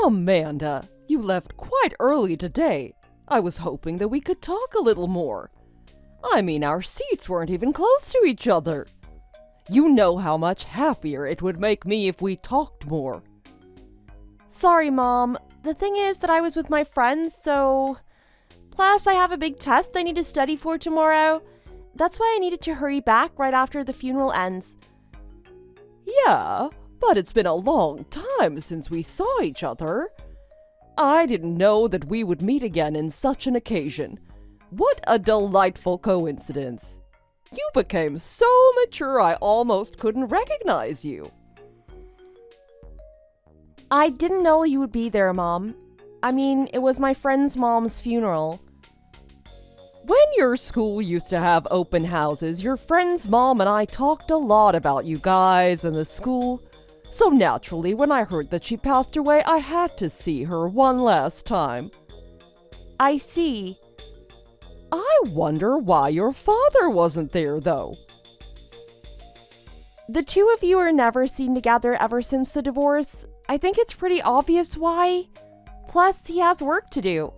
Amanda, you left quite early today. I was hoping that we could talk a little more. I mean, our seats weren't even close to each other. You know how much happier it would make me if we talked more. Sorry, Mom. The thing is that I was with my friends, so... Plus, I have a big test I need to study for tomorrow. That's why I needed to hurry back right after the funeral ends. Yeah, but it's been a long time since we saw each other. I didn't know that we would meet again in such an occasion. What a delightful coincidence. You became so mature I almost couldn't recognize you. I didn't know you would be there, Mom. I mean, it was my friend's mom's funeral. When your school used to have open houses, your friend's mom and I talked a lot about you guys and the school. So naturally, when I heard that she passed away, I had to see her one last time. I see. I wonder why your father wasn't there, though. The two of you are never seen together ever since the divorce. I think it's pretty obvious why. Plus, he has work to do.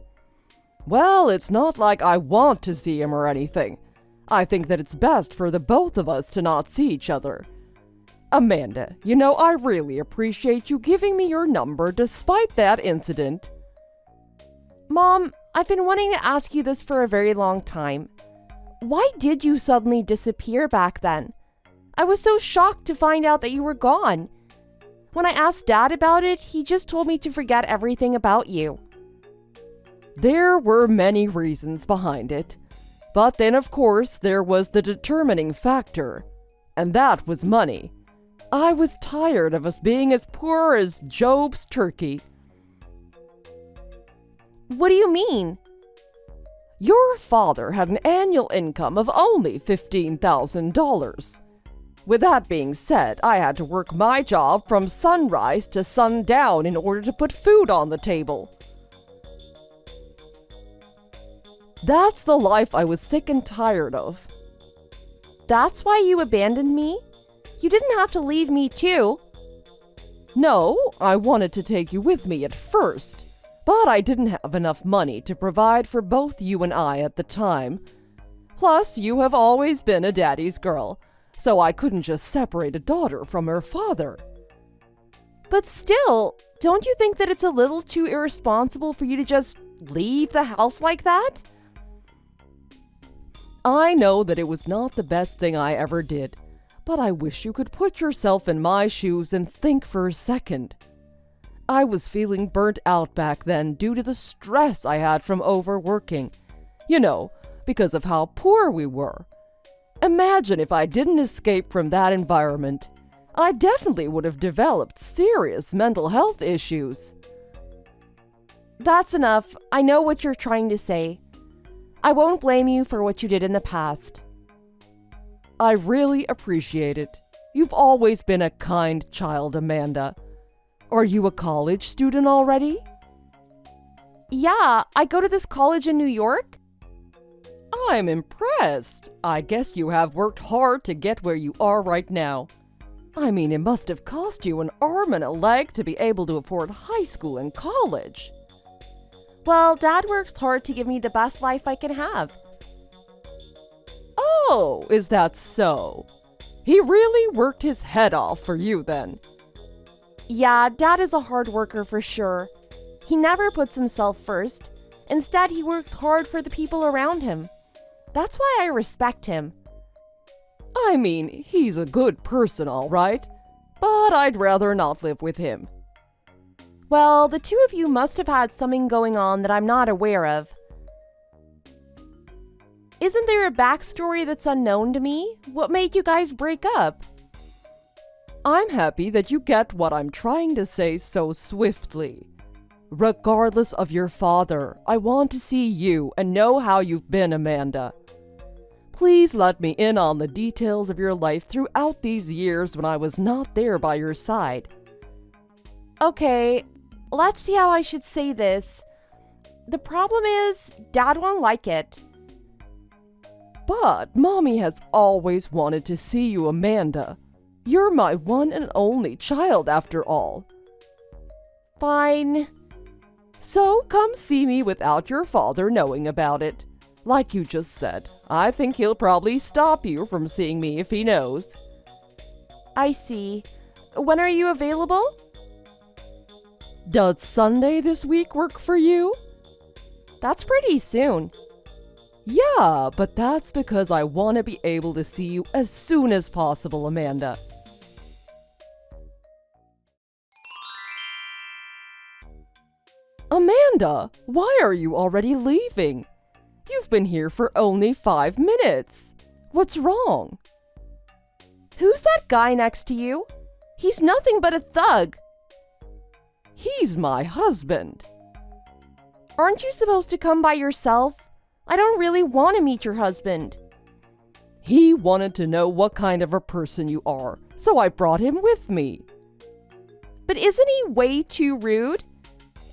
Well, it's not like I want to see him or anything. I think that it's best for the both of us to not see each other. Amanda, you know, I really appreciate you giving me your number despite that incident. Mom, I've been wanting to ask you this for a very long time. Why did you suddenly disappear back then? I was so shocked to find out that you were gone. When I asked Dad about it, he just told me to forget everything about you. There were many reasons behind it. But then, of course, there was the determining factor. And that was money. I was tired of us being as poor as Job's turkey. What do you mean? Your father had an annual income of only $15,000. With that being said, I had to work my job from sunrise to sundown in order to put food on the table. That's the life I was sick and tired of. That's why you abandoned me? You didn't have to leave me too. No, I wanted to take you with me at first, but I didn't have enough money to provide for both you and I at the time. Plus, you have always been a daddy's girl, so I couldn't just separate a daughter from her father. But still, don't you think that it's a little too irresponsible for you to just leave the house like that? I know that it was not the best thing I ever did, but I wish you could put yourself in my shoes and think for a second. I was feeling burnt out back then due to the stress I had from overworking. You know, because of how poor we were. Imagine if I didn't escape from that environment. I definitely would have developed serious mental health issues. That's enough. I know what you're trying to say. I won't blame you for what you did in the past. I really appreciate it. You've always been a kind child, Amanda. Are you a college student already? Yeah, I go to this college in New York. I'm impressed. I guess you have worked hard to get where you are right now. I mean, it must have cost you an arm and a leg to be able to afford high school and college. Well, Dad works hard to give me the best life I can have. Oh, is that so? He really worked his head off for you then. Yeah, Dad is a hard worker for sure. He never puts himself first. Instead, he works hard for the people around him. That's why I respect him. I mean, he's a good person, all right, but I'd rather not live with him. Well, the two of you must have had something going on that I'm not aware of. Isn't there a backstory that's unknown to me? What made you guys break up? I'm happy that you get what I'm trying to say so swiftly. Regardless of your father, I want to see you and know how you've been, Amanda. Please let me in on the details of your life throughout these years when I was not there by your side. Okay, let's see how I should say this. The problem is, Dad won't like it. But Mommy has always wanted to see you, Amanda. You're my one and only child, after all. Fine. So come see me without your father knowing about it. Like you just said, I think he'll probably stop you from seeing me if he knows. I see. When are you available? Does Sunday this week work for you? That's pretty soon. Yeah, but that's because I want to be able to see you as soon as possible, Amanda. Amanda, why are you already leaving? You've been here for only 5 minutes. What's wrong? Who's that guy next to you? He's nothing but a thug. He's my husband. Aren't you supposed to come by yourself? I don't really want to meet your husband. He wanted to know what kind of a person you are, so I brought him with me. But isn't he way too rude?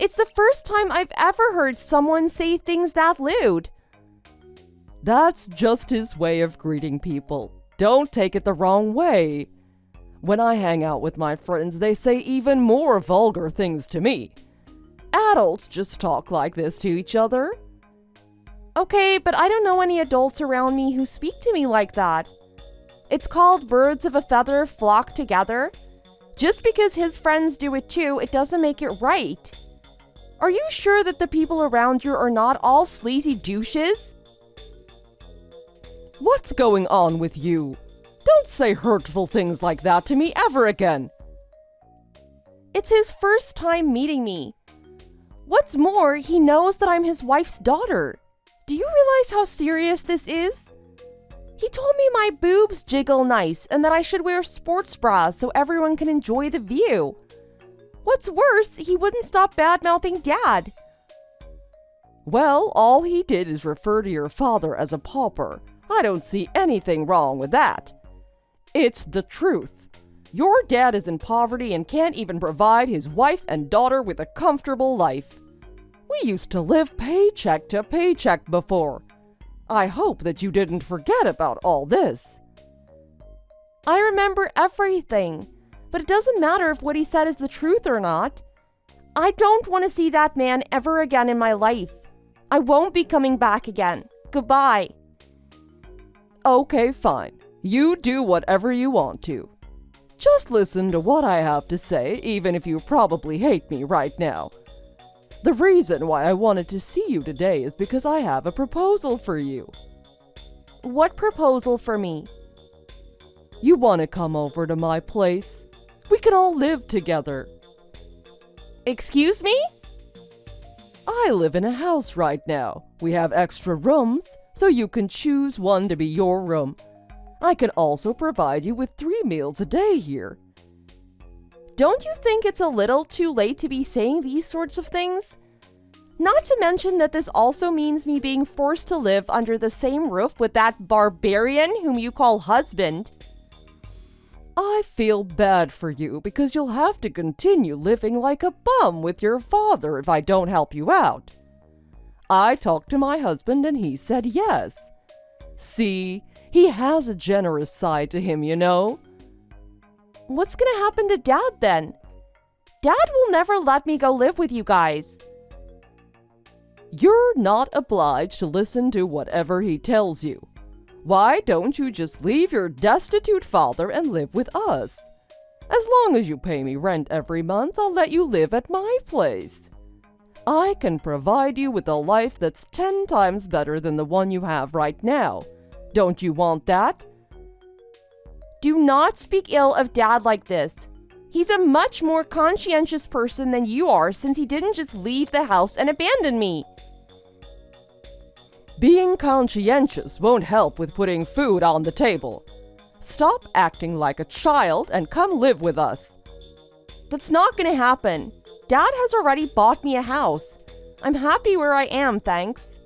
It's the first time I've ever heard someone say things that lewd. That's just his way of greeting people. Don't take it the wrong way. When I hang out with my friends, they say even more vulgar things to me. Adults just talk like this to each other. Okay, but I don't know any adults around me who speak to me like that. It's called birds of a feather flock together. Just because his friends do it too, it doesn't make it right. Are you sure that the people around you are not all sleazy douches? What's going on with you? Don't say hurtful things like that to me ever again. It's his first time meeting me. What's more, he knows that I'm his wife's daughter. Do you realize how serious this is? He told me my boobs jiggle nice and that I should wear sports bras so everyone can enjoy the view. What's worse, he wouldn't stop bad-mouthing Dad. Well, all he did is refer to your father as a pauper. I don't see anything wrong with that. It's the truth. Your dad is in poverty and can't even provide his wife and daughter with a comfortable life. We used to live paycheck to paycheck before. I hope that you didn't forget about all this. I remember everything, but it doesn't matter if what he said is the truth or not. I don't want to see that man ever again in my life. I won't be coming back again. Goodbye. Okay, fine. You do whatever you want to. Just listen to what I have to say, even if you probably hate me right now. The reason why I wanted to see you today is because I have a proposal for you. What proposal for me? You want to come over to my place? We can all live together. Excuse me? I live in a house right now. We have extra rooms, so you can choose one to be your room. I can also provide you with 3 meals a day here. Don't you think it's a little too late to be saying these sorts of things? Not to mention that this also means me being forced to live under the same roof with that barbarian whom you call husband. I feel bad for you because you'll have to continue living like a bum with your father if I don't help you out. I talked to my husband and he said yes. See, he has a generous side to him, you know. What's gonna happen to Dad then? Dad will never let me go live with you guys. You're not obliged to listen to whatever he tells you. Why don't you just leave your destitute father and live with us? As long as you pay me rent every month, I'll let you live at my place. I can provide you with a life that's 10 times better than the one you have right now. Don't you want that? Do not speak ill of Dad like this. He's a much more conscientious person than you are since he didn't just leave the house and abandon me. Being conscientious won't help with putting food on the table. Stop acting like a child and come live with us. That's not gonna happen. Dad has already bought me a house. I'm happy where I am, thanks.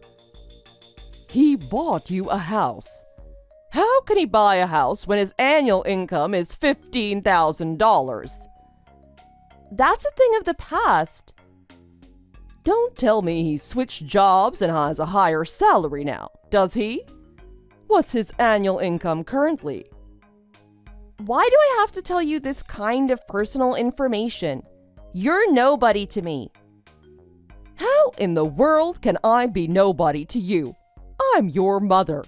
He bought you a house. How can he buy a house when his annual income is $15,000? That's a thing of the past. Don't tell me he switched jobs and has a higher salary now, does he? What's his annual income currently? Why do I have to tell you this kind of personal information? You're nobody to me. How in the world can I be nobody to you? I'm your mother.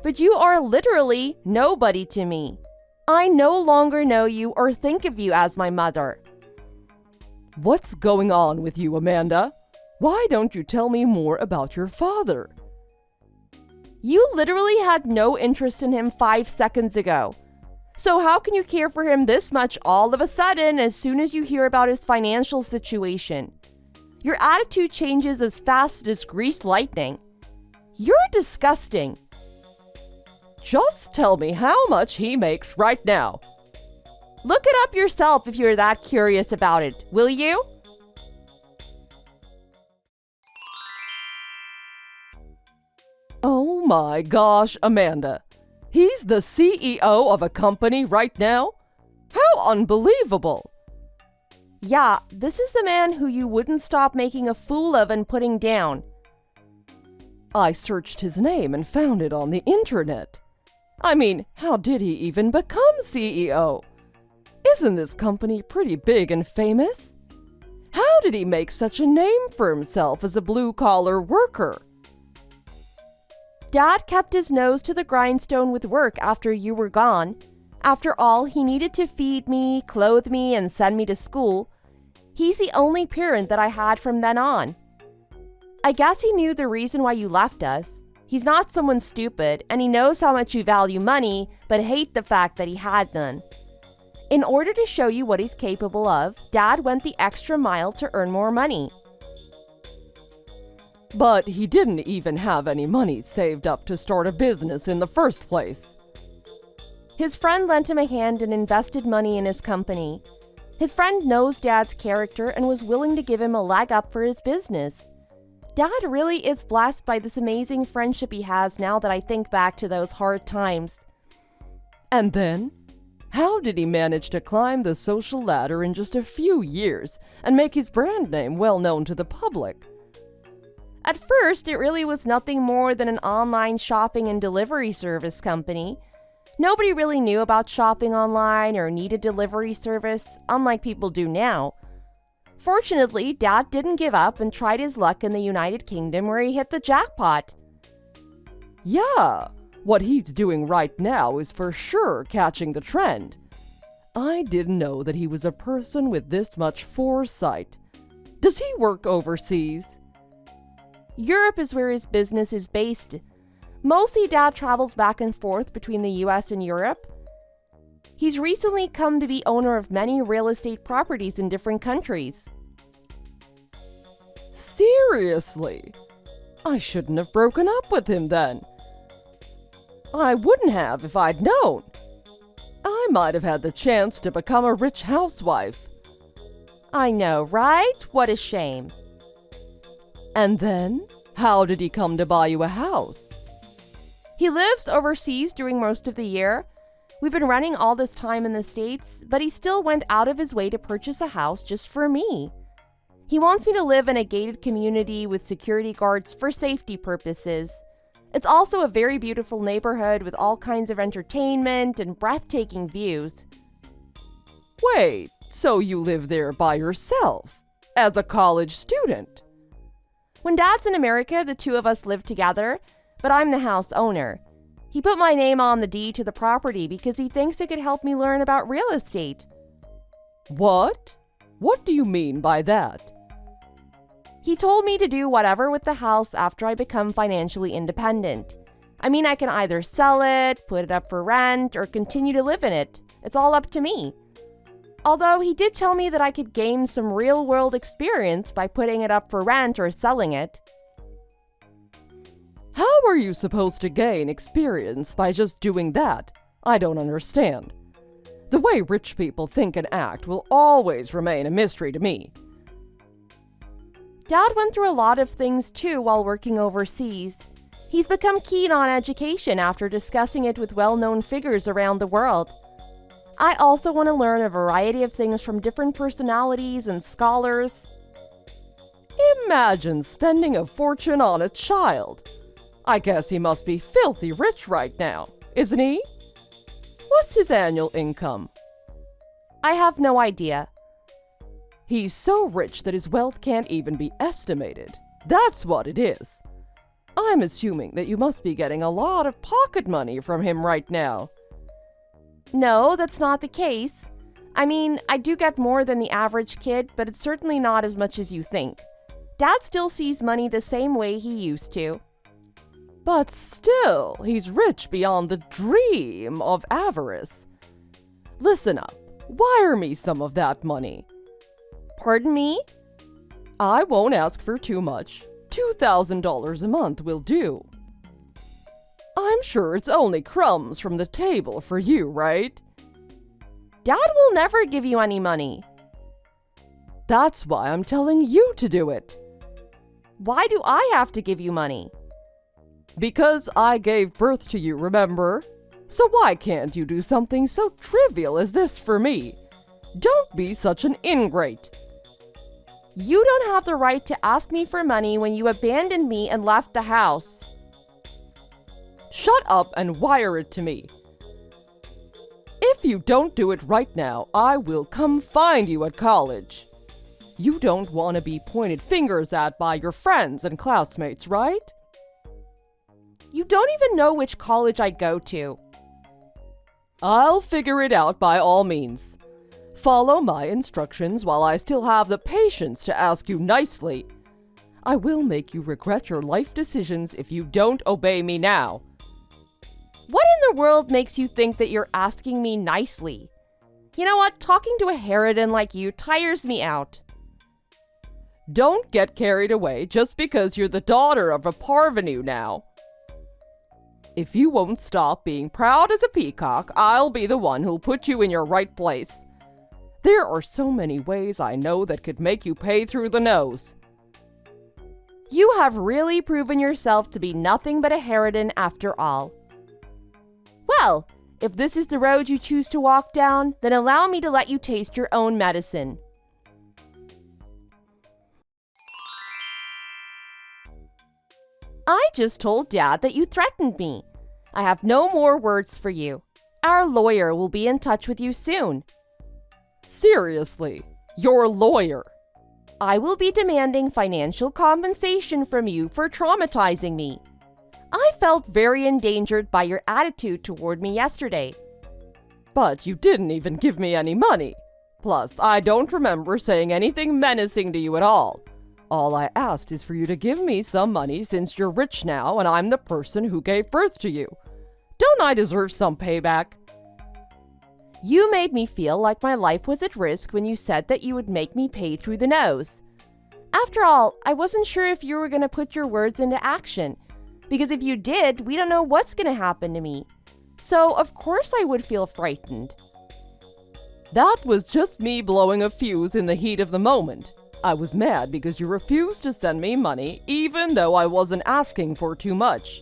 But you are literally nobody to me. I no longer know you or think of you as my mother. What's going on with you, Amanda? Why don't you tell me more about your father? You literally had no interest in him 5 seconds ago. So how can you care for him this much all of a sudden as soon as you hear about his financial situation? Your attitude changes as fast as greased lightning. You're disgusting. Just tell me how much he makes right now. Look it up yourself if you're that curious about it, will you? Oh my gosh, Amanda. He's the CEO of a company right now? How unbelievable! Yeah, this is the man who you wouldn't stop making a fool of and putting down. I searched his name and found it on the internet. I mean, how did he even become CEO? Isn't this company pretty big and famous? How did he make such a name for himself as a blue-collar worker? Dad kept his nose to the grindstone with work after you were gone. After all, he needed to feed me, clothe me, and send me to school. He's the only parent that I had from then on. I guess he knew the reason why you left us. He's not someone stupid, and he knows how much you value money, but hate the fact that he had none. In order to show you what he's capable of, Dad went the extra mile to earn more money. But he didn't even have any money saved up to start a business in the first place. His friend lent him a hand and invested money in his company. His friend knows Dad's character and was willing to give him a leg up for his business. Dad really is blessed by this amazing friendship he has now that I think back to those hard times. And then, how did he manage to climb the social ladder in just a few years and make his brand name well known to the public? At first, it really was nothing more than an online shopping and delivery service company. Nobody really knew about shopping online or needed delivery service, unlike people do now. Fortunately, Dad didn't give up and tried his luck in the United Kingdom where he hit the jackpot. Yeah, what he's doing right now is for sure catching the trend. I didn't know that he was a person with this much foresight. Does he work overseas? Europe is where his business is based. Mostly, Dad travels back and forth between the US and Europe. He's recently come to be owner of many real estate properties in different countries. Seriously? I shouldn't have broken up with him then. I wouldn't have if I'd known. I might have had the chance to become a rich housewife. I know, right? What a shame. And then, how did he come to buy you a house? He lives overseas during most of the year. We've been running all this time in the States, but he still went out of his way to purchase a house just for me. He wants me to live in a gated community with security guards for safety purposes. It's also a very beautiful neighborhood with all kinds of entertainment and breathtaking views. Wait, so you live there by yourself, as a college student? When Dad's in America, the two of us live together, but I'm the house owner. He put my name on the deed to the property because he thinks it could help me learn about real estate. What? What do you mean by that? He told me to do whatever with the house after I become financially independent. I mean, I can either sell it, put it up for rent, or continue to live in it. It's all up to me. Although he did tell me that I could gain some real-world experience by putting it up for rent or selling it. How are you supposed to gain experience by just doing that? I don't understand. The way rich people think and act will always remain a mystery to me. Dad went through a lot of things too while working overseas. He's become keen on education after discussing it with well-known figures around the world. I also want to learn a variety of things from different personalities and scholars. Imagine spending a fortune on a child. I guess he must be filthy rich right now, isn't he? What's his annual income? I have no idea. He's so rich that his wealth can't even be estimated. That's what it is. I'm assuming that you must be getting a lot of pocket money from him right now. No, that's not the case. I mean, I do get more than the average kid, but it's certainly not as much as you think. Dad still sees money the same way he used to. But still, he's rich beyond the dream of avarice. Listen up. Wire me some of that money. Pardon me? I won't ask for too much. $2,000 a month will do. I'm sure it's only crumbs from the table for you, right? Dad will never give you any money. That's why I'm telling you to do it. Why do I have to give you money? Because I gave birth to you, remember? So why can't you do something so trivial as this for me? Don't be such an ingrate. You don't have the right to ask me for money when you abandoned me and left the house. Shut up and wire it to me. If you don't do it right now, I will come find you at college. You don't want to be pointed fingers at by your friends and classmates, right? You don't even know which college I go to. I'll figure it out by all means. Follow my instructions while I still have the patience to ask you nicely. I will make you regret your life decisions if you don't obey me now. What in the world makes you think that you're asking me nicely? You know what? Talking to a harridan like you tires me out. Don't get carried away just because you're the daughter of a parvenu now. If you won't stop being proud as a peacock, I'll be the one who'll put you in your right place. There are so many ways I know that could make you pay through the nose. You have really proven yourself to be nothing but a harridan after all. Well, if this is the road you choose to walk down, then allow me to let you taste your own medicine. I just told Dad that you threatened me. I have no more words for you. Our lawyer will be in touch with you soon. Seriously, your lawyer? I will be demanding financial compensation from you for traumatizing me. I felt very endangered by your attitude toward me yesterday. But you didn't even give me any money. Plus, I don't remember saying anything menacing to you at all. All I asked is for you to give me some money since you're rich now and I'm the person who gave birth to you. Don't I deserve some payback? You made me feel like my life was at risk when you said that you would make me pay through the nose. After all, I wasn't sure if you were going to put your words into action, because if you did, we don't know what's going to happen to me. So, of course I would feel frightened. That was just me blowing a fuse in the heat of the moment. I was mad because you refused to send me money, even though I wasn't asking for too much.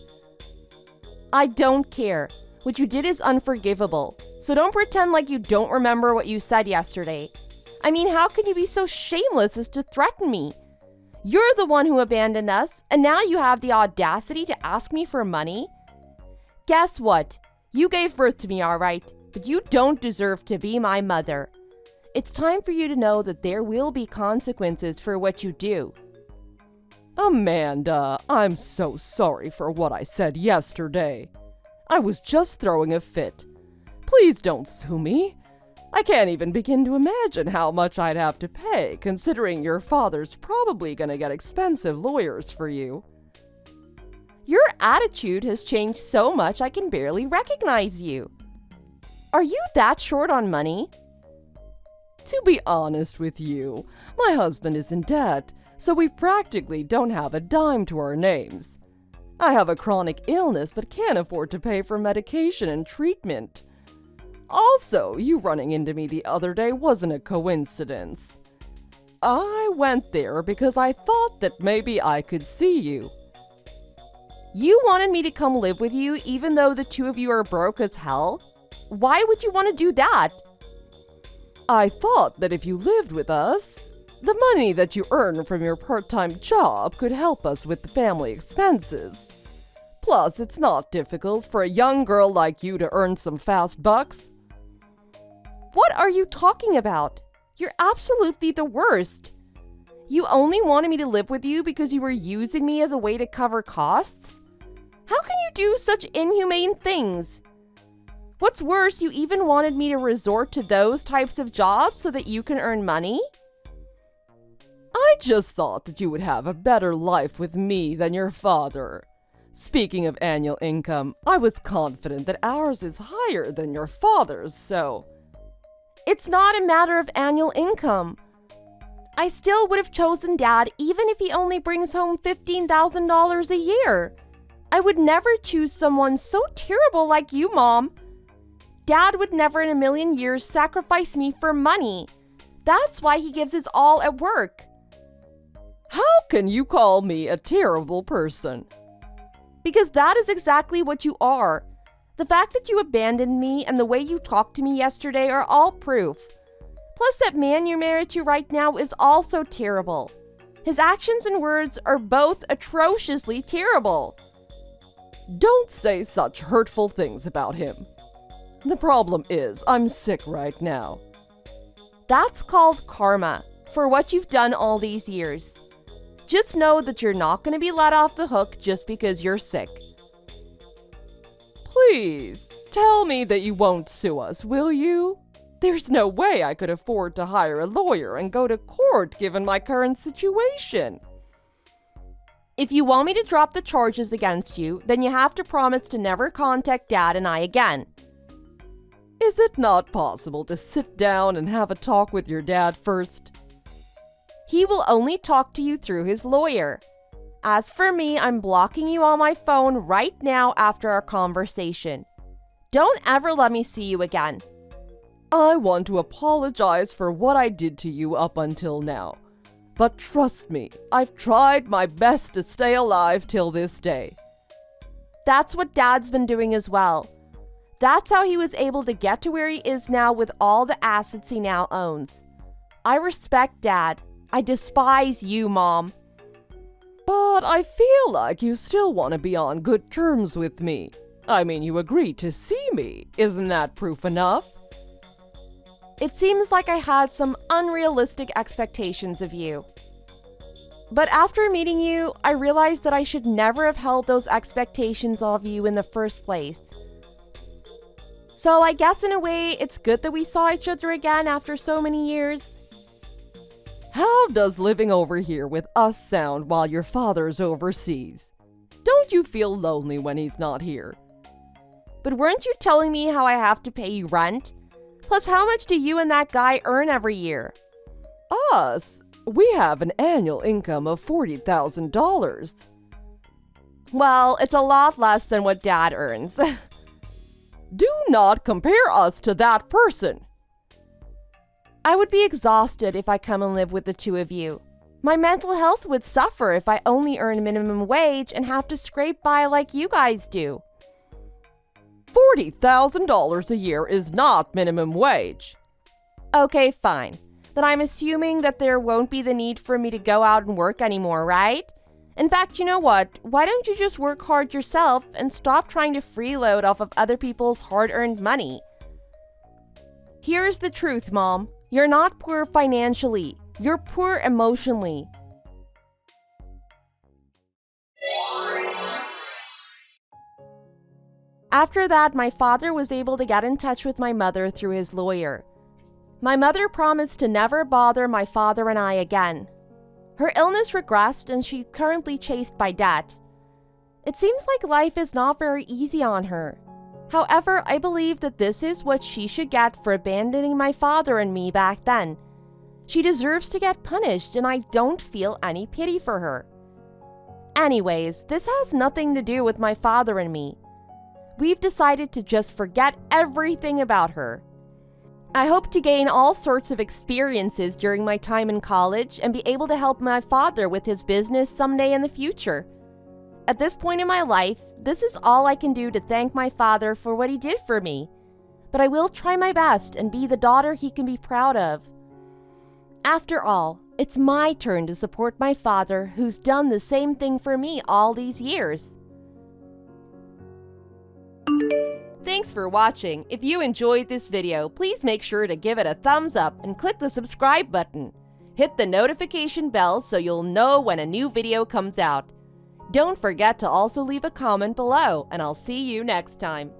I don't care. What you did is unforgivable. So don't pretend like you don't remember what you said yesterday. I mean, how can you be so shameless as to threaten me? You're the one who abandoned us, and now you have the audacity to ask me for money? Guess what? You gave birth to me, all right, but you don't deserve to be my mother. It's time for you to know that there will be consequences for what you do. Amanda, I'm so sorry for what I said yesterday. I was just throwing a fit. Please don't sue me. I can't even begin to imagine how much I'd have to pay, considering your father's probably going to get expensive lawyers for you. Your attitude has changed so much I can barely recognize you. Are you that short on money? To be honest with you, my husband is in debt, so we practically don't have a dime to our names. I have a chronic illness but can't afford to pay for medication and treatment. Also, you running into me the other day wasn't a coincidence. I went there because I thought that maybe I could see you. You wanted me to come live with you even though the two of you are broke as hell? Why would you want to do that? I thought that if you lived with us, the money that you earn from your part-time job could help us with the family expenses. Plus, it's not difficult for a young girl like you to earn some fast bucks. What are you talking about? You're absolutely the worst. You only wanted me to live with you because you were using me as a way to cover costs? How can you do such inhumane things? What's worse, you even wanted me to resort to those types of jobs so that you can earn money? I just thought that you would have a better life with me than your father. Speaking of annual income, I was confident that ours is higher than your father's, so... It's not a matter of annual income. I still would have chosen Dad even if he only brings home $15,000 a year. I would never choose someone so terrible like you, Mom. Dad would never in a million years sacrifice me for money. That's why he gives his all at work. How can you call me a terrible person? Because that is exactly what you are. The fact that you abandoned me and the way you talked to me yesterday are all proof. Plus, that man you're married to right now is also terrible. His actions and words are both atrociously terrible. Don't say such hurtful things about him. The problem is, I'm sick right now. That's called karma for what you've done all these years. Just know that you're not going to be let off the hook just because you're sick. Please, tell me that you won't sue us, will you? There's no way I could afford to hire a lawyer and go to court given my current situation. If you want me to drop the charges against you, then you have to promise to never contact Dad and I again. Is it not possible to sit down and have a talk with your dad first? He will only talk to you through his lawyer. As for me, I'm blocking you on my phone right now after our conversation. Don't ever let me see you again. I want to apologize for what I did to you up until now. But trust me, I've tried my best to stay alive till this day. That's what Dad's been doing as well. That's how he was able to get to where he is now with all the assets he now owns. I respect Dad. I despise you, Mom. But I feel like you still want to be on good terms with me. I mean, you agreed to see me. Isn't that proof enough? It seems like I had some unrealistic expectations of you. But after meeting you, I realized that I should never have held those expectations of you in the first place. So I guess in a way, it's good that we saw each other again after so many years. How does living over here with us sound while your father's overseas? Don't you feel lonely when he's not here? But weren't you telling me how I have to pay you rent? Plus, how much do you and that guy earn every year? Us? We have an annual income of $40,000. Well, it's a lot less than what Dad earns. Do not compare us to that person. I would be exhausted if I come and live with the two of you. My mental health would suffer if I only earn minimum wage and have to scrape by like you guys do. $40,000 a year is not minimum wage. Okay, fine. Then I'm assuming that there won't be the need for me to go out and work anymore, right? In fact, you know what? Why don't you just work hard yourself and stop trying to freeload off of other people's hard-earned money? Here's the truth, Mom. You're not poor financially. You're poor emotionally. After that, my father was able to get in touch with my mother through his lawyer. My mother promised to never bother my father and I again. Her illness regressed and she's currently chased by debt. It seems like life is not very easy on her. However, I believe that this is what she should get for abandoning my father and me back then. She deserves to get punished and I don't feel any pity for her. Anyways, this has nothing to do with my father and me. We've decided to just forget everything about her. I hope to gain all sorts of experiences during my time in college and be able to help my father with his business someday in the future. At this point in my life, this is all I can do to thank my father for what he did for me. But I will try my best and be the daughter he can be proud of. After all, it's my turn to support my father who's done the same thing for me all these years. Thanks for watching. If you enjoyed this video, please make sure to give it a thumbs up and click the subscribe button. Hit the notification bell so you'll know when a new video comes out. Don't forget to also leave a comment below, and I'll see you next time.